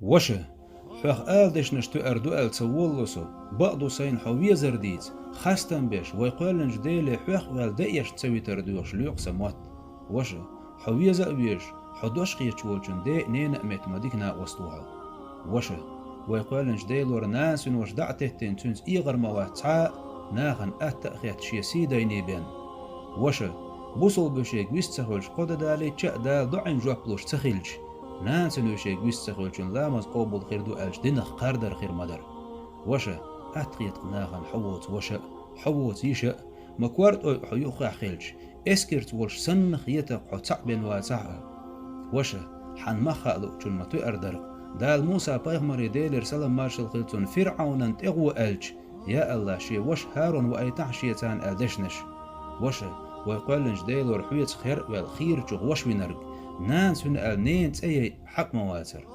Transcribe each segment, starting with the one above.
وشه حق آل دش نشتو أردو آل تسولوسو بعضو سين حوية زرديت خاستن بيش ويقولن جديلي حق آل دايش تسوي تردوش ليوق سموات وشه حوية زأبيش حدوش قيتش والجن دي نين أميت مديكنا وستوها وشه ويقولن جديلور ناس وش دعتهتين تنز إيغر مواتعا ناغن أتأخيت شيسي دايني بين وشه بوصل بشيك ويستخولش قد دالي تشأ دال دعين جوابلوش تخيلش نانسن وشيك ويستخولشن لامز قوبل خير دو ألش دينخ قاردر خير مدر وشه أتقيت قناغن حووت وشه حووت يشأ مكوارت أو حيوخ خيلش اسكرت ولش سنخ يتق حتق بين واتعا وشه حن مخالو چون متو أردر دال موسى بايغمري ديلر سلام مارشل خيلتون فرعون تغو ألش يا الله شي وش هارون وأيتح شيتان ألدشنش وشه ويقولنش ديلور حويت خير والخير جو وش وينرق نان سن نين تأي حق مواتر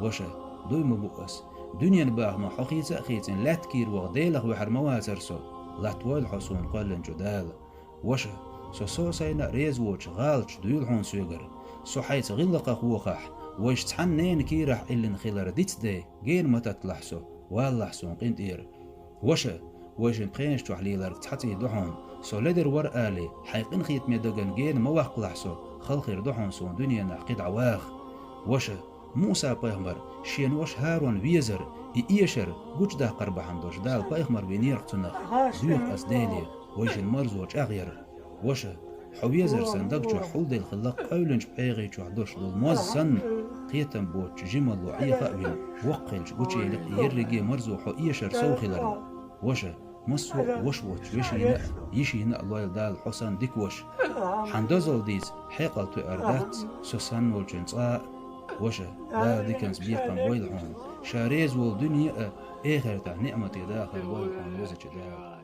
وشه دوي مبؤس دنيا نباه ما حقيت أخيتن لا تكير وغديلغ وحر مواتر سو لا توال حصون قولن جدال وشه سو سينا ريز ووش غالش دويل حون سوغر سو حيت غلق خوخح ويش تحن نين كيرح إلن خيلر ديت دي غير ما تتلحسو واللحسون قنت إير وشه ويش مقينش تحليلر تحتي دحون سو لدر ور آلي حيقن خيت ميدوغن جين مواق لحسو خلخير دحون سون دنيا نحقيد عواخ وشه موسى بايغمر شين وش هارون ويزر إيشر قوش ده قربحن دوش دال بايغمر بينير تنخ ديوخ أسدالي ويشن مرزوش أغير وشه حويزر صندوق جو حول ديل خلق أولنج بحيغي جو حدوش دول موز سن قيتن بوش جمل وعي خأبين وقلج قوش يلق يرقي مرزو حو إيشر سوخي لر وشه مسو وش يشينا الله يدال حسن ديكوش حندوزل ديز حيقل تو أردات سوسن والجنساء وشه لا ديكنس بيقن ويلحون شاريز والدنيا آخر نعمة داخل ويلحون وزج داخل